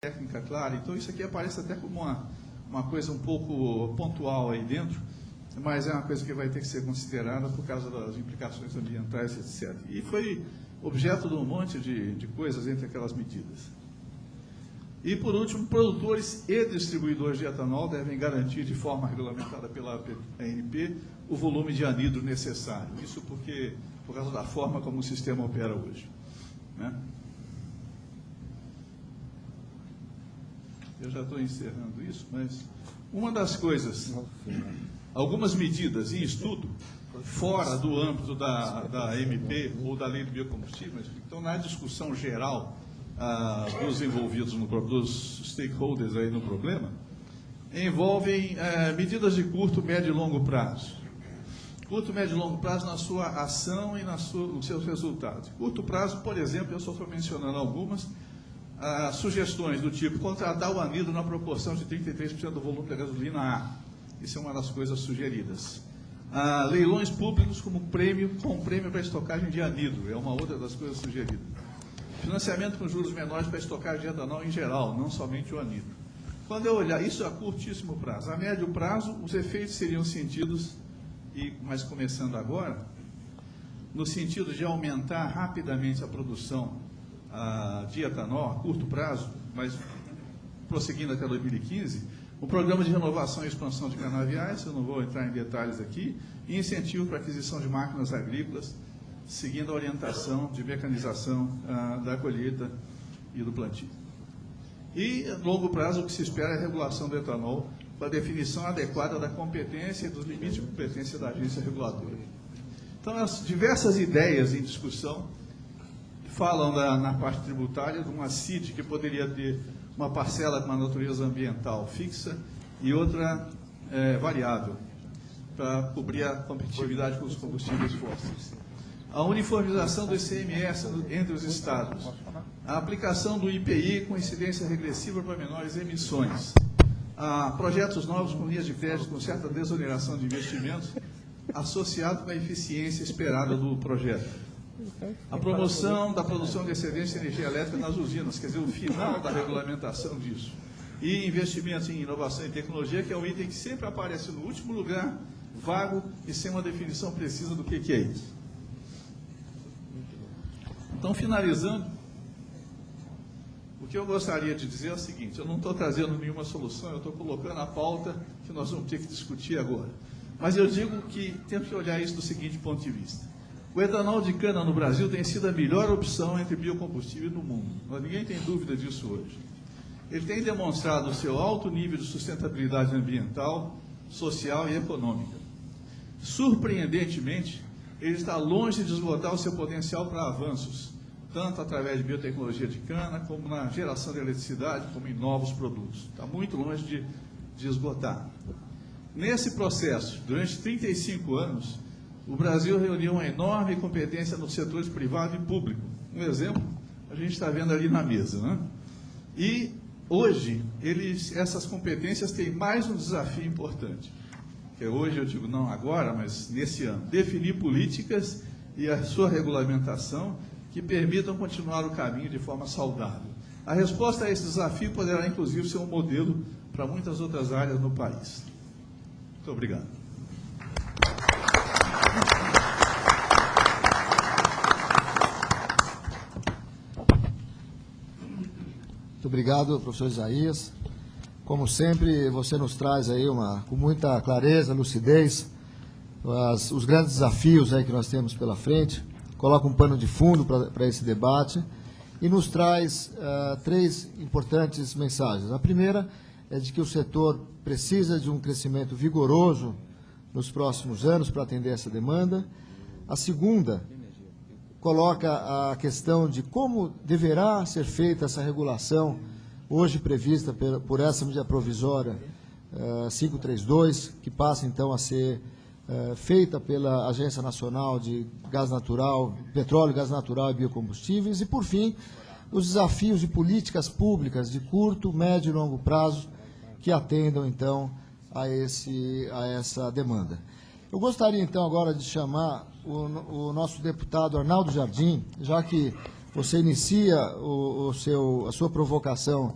técnica clara. Então isso aqui aparece até como uma coisa um pouco pontual aí dentro, mas é uma coisa que vai ter que ser considerada por causa das implicações ambientais, etc. E foi objeto de um monte de coisas entre aquelas medidas. E, por último, produtores e distribuidores de etanol devem garantir de forma regulamentada pela ANP o volume de anidro necessário. Isso por causa da forma como o sistema opera hoje, né? Eu já estou encerrando isso, mas uma das coisas, algumas medidas em estudo, fora do âmbito da MP ou da lei de biocombustíveis, então na discussão geral dos envolvidos, dos stakeholders aí no problema, envolvem medidas de curto, médio e longo prazo. Curto, médio e longo prazo na sua ação e nos seus resultados. Curto prazo, por exemplo, eu só estou mencionando algumas, sugestões do tipo contratar o anidro na proporção de 33% do volume da gasolina A. Isso é uma das coisas sugeridas. Leilões públicos com prêmio para estocagem de anidro, é uma outra das coisas sugeridas. Financiamento com juros menores para estocagem de etanol em geral, não somente o anidro. Quando eu olhar isso a curtíssimo prazo, a médio prazo, os efeitos seriam sentidos, mas começando agora, no sentido de aumentar rapidamente a produção de etanol a curto prazo, mas prosseguindo até 2015, o programa de renovação e expansão de canaviais, eu não vou entrar em detalhes aqui, e incentivo para aquisição de máquinas agrícolas, seguindo a orientação de mecanização da colheita e do plantio. E, a longo prazo, o que se espera é a regulação do etanol com a definição adequada da competência e dos limites de competência da agência reguladora. Então, as diversas ideias em discussão falam na parte tributária de uma CID que poderia ter uma parcela com uma natureza ambiental fixa e outra variável, para cobrir a competitividade com os combustíveis fósseis. A uniformização do ICMS entre os estados, a aplicação do IPI com incidência regressiva para menores emissões, projetos novos com linhas de crédito com certa desoneração de investimentos, associado com a eficiência esperada do projeto. A promoção da produção de excedência de energia elétrica nas usinas, quer dizer, o final da regulamentação disso. E investimentos em inovação e tecnologia, que é um item que sempre aparece no último lugar, vago e sem uma definição precisa do que é isso. Então, finalizando, o que eu gostaria de dizer é o seguinte: eu não estou trazendo nenhuma solução, eu estou colocando a pauta que nós vamos ter que discutir agora. Mas eu digo que temos que olhar isso do seguinte ponto de vista. O etanol de cana no Brasil tem sido a melhor opção entre biocombustíveis no mundo. Ninguém tem dúvida disso hoje. Ele tem demonstrado o seu alto nível de sustentabilidade ambiental, social e econômica. Surpreendentemente, ele está longe de esgotar o seu potencial para avanços, tanto através de biotecnologia de cana, como na geração de eletricidade, como em novos produtos. Está muito longe de esgotar. Nesse processo, durante 35 anos, o Brasil reuniu uma enorme competência nos setores privado e público. Um exemplo, a gente está vendo ali na mesa, né? E hoje, essas competências têm mais um desafio importante. Que hoje, eu digo não agora, mas nesse ano, definir políticas e a sua regulamentação que permitam continuar o caminho de forma saudável. A resposta a esse desafio poderá, inclusive, ser um modelo para muitas outras áreas no país. Muito obrigado. Muito obrigado, professor Isaías. Como sempre, você nos traz aí com muita clareza, lucidez, os grandes desafios aí que nós temos pela frente, coloca um pano de fundo para esse debate e nos traz três importantes mensagens. A primeira é de que o setor precisa de um crescimento vigoroso nos próximos anos para atender essa demanda. A segunda coloca a questão de como deverá ser feita essa regulação hoje prevista por essa medida provisória 532, que passa então a ser feita pela Agência Nacional de Gás Natural, Petróleo, Gás Natural e Biocombustíveis, e, por fim, os desafios de políticas públicas de curto, médio e longo prazo que atendam, então, a essa demanda. Eu gostaria, então, agora de chamar o nosso deputado Arnaldo Jardim, já que você inicia a sua provocação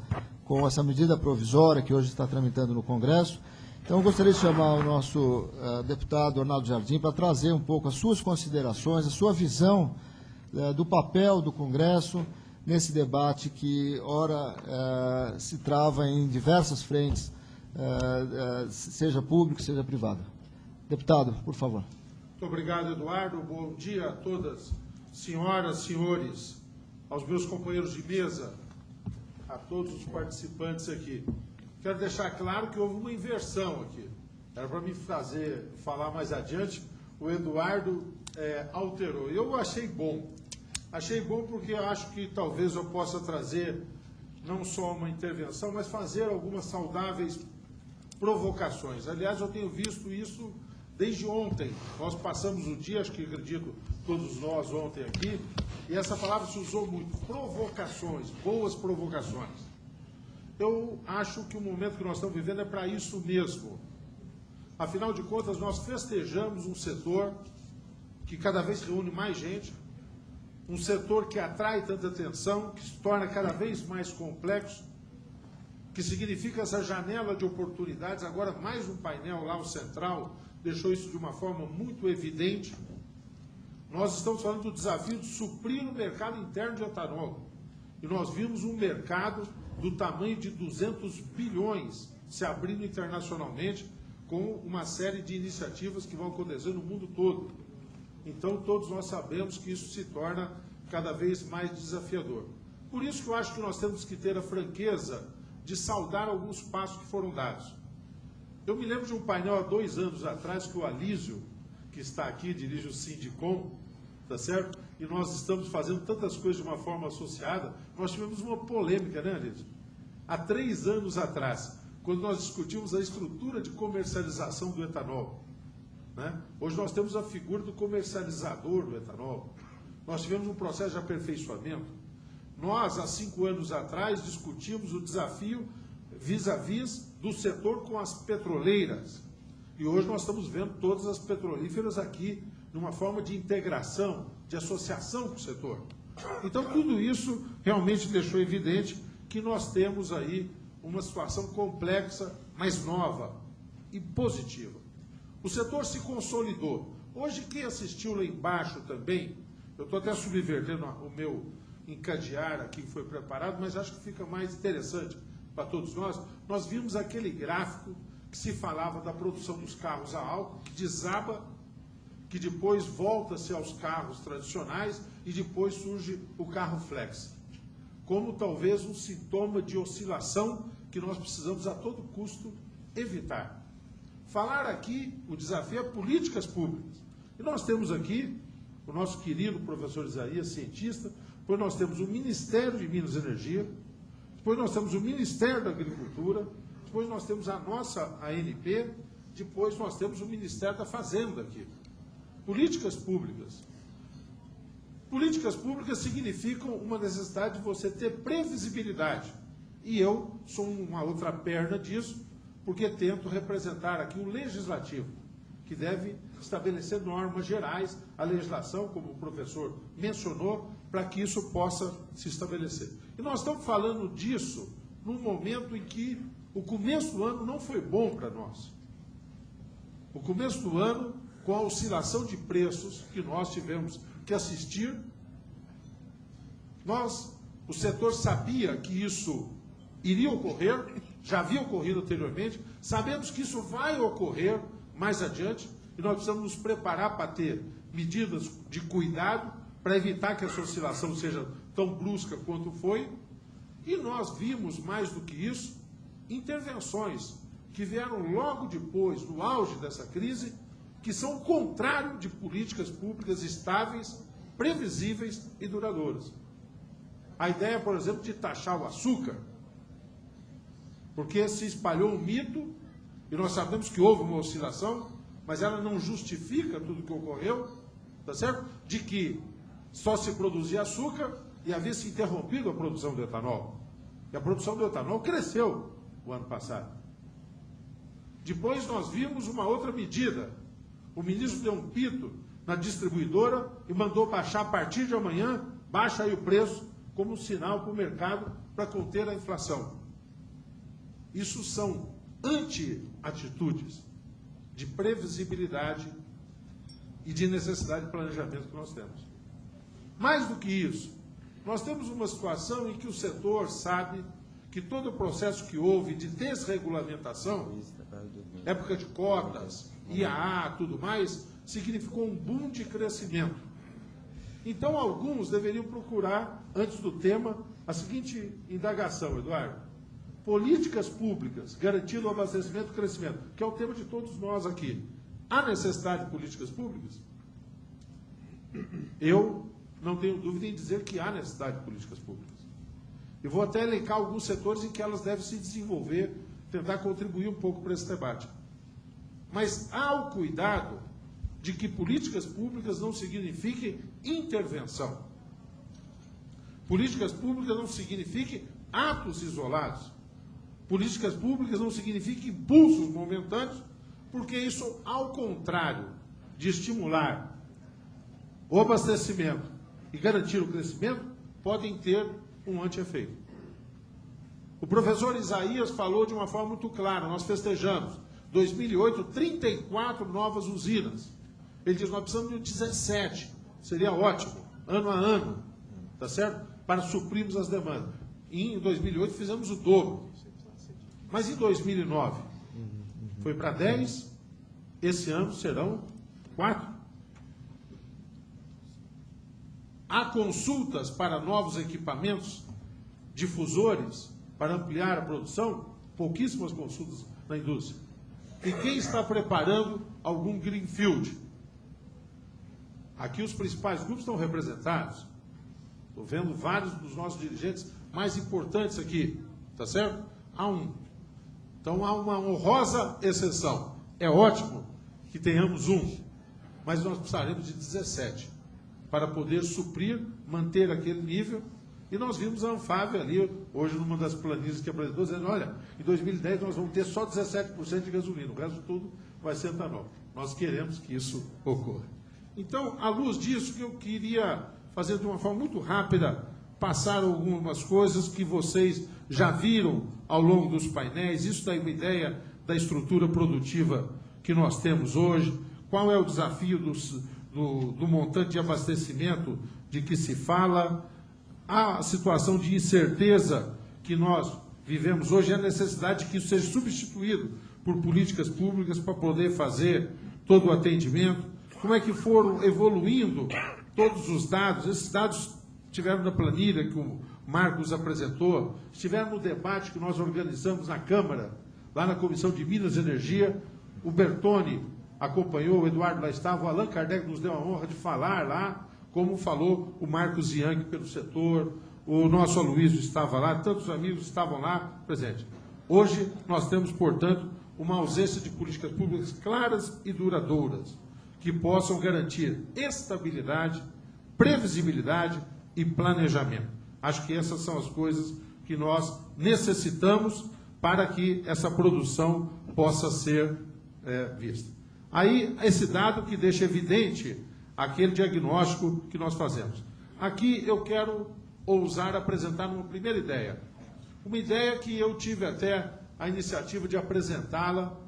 com essa medida provisória que hoje está tramitando no Congresso. Então, eu gostaria de chamar o nosso deputado Arnaldo Jardim para trazer um pouco as suas considerações, a sua visão do papel do Congresso nesse debate que, ora, se trava em diversas frentes, seja público, seja privado. Deputado, por favor. Muito obrigado, Eduardo. Bom dia a todas, senhoras, senhores, aos meus companheiros de mesa, a todos os participantes aqui. Quero deixar claro que houve uma inversão aqui. Era para me falar mais adiante, o Eduardo alterou. Eu achei bom. Achei bom porque eu acho que talvez eu possa trazer não só uma intervenção, mas fazer algumas saudáveis provocações. Aliás, eu tenho visto isso desde ontem. Nós passamos o dia, acho que acredito todos nós ontem aqui, e essa palavra se usou muito, provocações, boas provocações. Eu acho que o momento que nós estamos vivendo é para isso mesmo. Afinal de contas, nós festejamos um setor que cada vez reúne mais gente, um setor que atrai tanta atenção, que se torna cada vez mais complexo, que significa essa janela de oportunidades. Agora, mais um painel lá, o Central, deixou isso de uma forma muito evidente. Nós estamos falando do desafio de suprir o mercado interno de etanol. E nós vimos um mercado do tamanho de 200 bilhões se abrindo internacionalmente, com uma série de iniciativas que vão acontecer no mundo todo. Então, todos nós sabemos que isso se torna cada vez mais desafiador. Por isso que eu acho que nós temos que ter a franqueza de saudar alguns passos que foram dados. Eu me lembro de um painel há 2 anos atrás que o Alísio, que está aqui, dirige o Sindicom, tá certo? E nós estamos fazendo tantas coisas de uma forma associada. Nós tivemos uma polêmica, né, Alísio? Há 3 anos atrás, quando nós discutimos a estrutura de comercialização do etanol, né? Hoje nós temos a figura do comercializador do etanol. Nós tivemos um processo de aperfeiçoamento. Nós, há 5 anos atrás, discutimos o desafio vis-à-vis do setor com as petroleiras. E hoje nós estamos vendo todas as petrolíferas aqui numa forma de integração, de associação com o setor. Então, tudo isso realmente deixou evidente que nós temos aí uma situação complexa, mas nova e positiva. O setor se consolidou. Hoje, quem assistiu lá embaixo também, eu estou até subvertendo o meu encadear aqui que foi preparado, mas acho que fica mais interessante para todos nós. Nós vimos aquele gráfico que se falava da produção dos carros a álcool, que desaba, que depois volta-se aos carros tradicionais e depois surge o carro flex, como talvez um sintoma de oscilação que nós precisamos a todo custo evitar. Falar aqui, o desafio é políticas públicas. E nós temos aqui o nosso querido professor Isaías, cientista, depois nós temos o Ministério de Minas e Energia, depois nós temos o Ministério da Agricultura, depois nós temos a nossa ANP, depois nós temos o Ministério da Fazenda aqui. Políticas públicas. Políticas públicas significam uma necessidade de você ter previsibilidade. E eu sou uma outra perna disso, porque tento representar aqui o legislativo, que deve estabelecer normas gerais, a legislação, como o professor mencionou, para que isso possa se estabelecer. E nós estamos falando disso num momento em que o começo do ano não foi bom para nós. O começo do ano, com a oscilação de preços que nós tivemos que assistir, o setor sabia que isso iria ocorrer, já havia ocorrido anteriormente, sabemos que isso vai ocorrer mais adiante, e nós precisamos nos preparar para ter medidas de cuidado, para evitar que essa oscilação seja tão brusca quanto foi, e nós vimos, mais do que isso, intervenções que vieram logo depois, no auge dessa crise, que são o contrário de políticas públicas estáveis, previsíveis e duradouras. A ideia, por exemplo, de taxar o açúcar, porque se espalhou um mito, e nós sabemos que houve uma oscilação, mas ela não justifica tudo o que ocorreu, tá certo? De que só se produzia açúcar e havia se interrompido a produção do etanol. E a produção do etanol cresceu o ano passado. Depois nós vimos uma outra medida. O ministro deu um pito na distribuidora e mandou baixar a partir de amanhã, baixa aí o preço como um sinal para o mercado para conter a inflação. Isso são anti-atitudes de previsibilidade e de necessidade de planejamento que nós temos. Mais do que isso, nós temos uma situação em que o setor sabe que todo o processo que houve de desregulamentação, época de cotas, IAA, tudo mais, significou um boom de crescimento. Então, alguns deveriam procurar, antes do tema, a seguinte indagação, Eduardo. Políticas públicas garantindo o abastecimento e o crescimento, que é o tema de todos nós aqui. Há necessidade de políticas públicas? Eu não tenho dúvida em dizer que há necessidade de políticas públicas. Eu vou até elencar alguns setores em que elas devem se desenvolver, tentar contribuir um pouco para esse debate. Mas há o cuidado de que políticas públicas não signifiquem intervenção. Políticas públicas não signifiquem atos isolados. Políticas públicas não significam impulsos momentâneos, porque isso, ao contrário de estimular o abastecimento e garantir o crescimento, podem ter um anti-efeito. O professor Isaías falou de uma forma muito clara, nós festejamos, 2008, 34 novas usinas. Ele diz, nós precisamos de 17, seria ótimo, ano a ano, tá certo? Para suprirmos as demandas. Em 2008 fizemos o dobro. Mas em 2009, foi para 10, esse ano serão 4. Há consultas para novos equipamentos, difusores, para ampliar a produção, pouquíssimas consultas na indústria. E quem está preparando algum greenfield? Aqui os principais grupos estão representados. Estou vendo vários dos nossos dirigentes mais importantes aqui, tá certo? Há um. Então, há uma honrosa exceção. É ótimo que tenhamos um, mas nós precisaremos de 17 para poder suprir, manter aquele nível. E nós vimos a Anfávia ali, hoje, numa das planilhas que apresentou, dizendo, olha, em 2010 nós vamos ter só 17% de gasolina, o resto tudo vai ser etanol. Nós queremos que isso ocorra. Então, à luz disso, que eu queria fazer de uma forma muito rápida, passar algumas coisas que vocês já viram ao longo dos painéis. Isso dá uma ideia da estrutura produtiva que nós temos hoje, qual é o desafio do montante de abastecimento de que se fala, a situação de incerteza que nós vivemos hoje, a necessidade de que isso seja substituído por políticas públicas para poder fazer todo o atendimento, como é que foram evoluindo todos os dados. Esses dados estiveram na planilha que o Marcos apresentou, estiveram no debate que nós organizamos na Câmara, lá na Comissão de Minas e Energia. O Bertoni acompanhou, o Eduardo lá estava, o Allan Kardec nos deu a honra de falar lá, como falou o Marcos Yang pelo setor, o nosso Aloysio estava lá, tantos amigos estavam lá presentes. Hoje nós temos, portanto, uma ausência de políticas públicas claras e duradouras, que possam garantir estabilidade, previsibilidade e planejamento. Acho que essas são as coisas que nós necessitamos para que essa produção possa ser vista. Aí, esse dado que deixa evidente aquele diagnóstico que nós fazemos. Aqui eu quero ousar apresentar uma primeira ideia. Uma ideia que eu tive até a iniciativa de apresentá-la,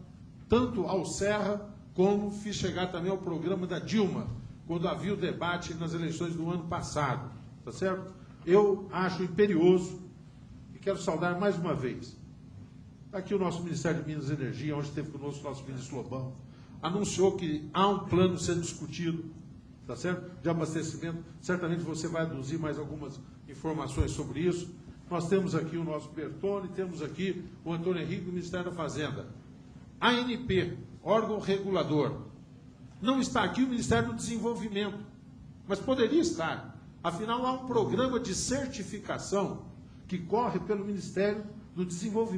tanto ao Serra, como fiz chegar também ao programa da Dilma, quando havia o debate nas eleições do ano passado. Tá certo? Eu acho imperioso e quero saudar mais uma vez. Aqui o nosso Ministério de Minas e Energia, onde esteve conosco o nosso ministro Lobão, anunciou que há um plano sendo discutido, tá certo? De abastecimento. Certamente você vai aduzir mais algumas informações sobre isso. Nós temos aqui o nosso Bertoni, temos aqui o Antônio Henrique do Ministério da Fazenda. A ANP, órgão regulador. Não está aqui o Ministério do Desenvolvimento, mas poderia estar. Afinal, há um programa de certificação que corre pelo Ministério do Desenvolvimento.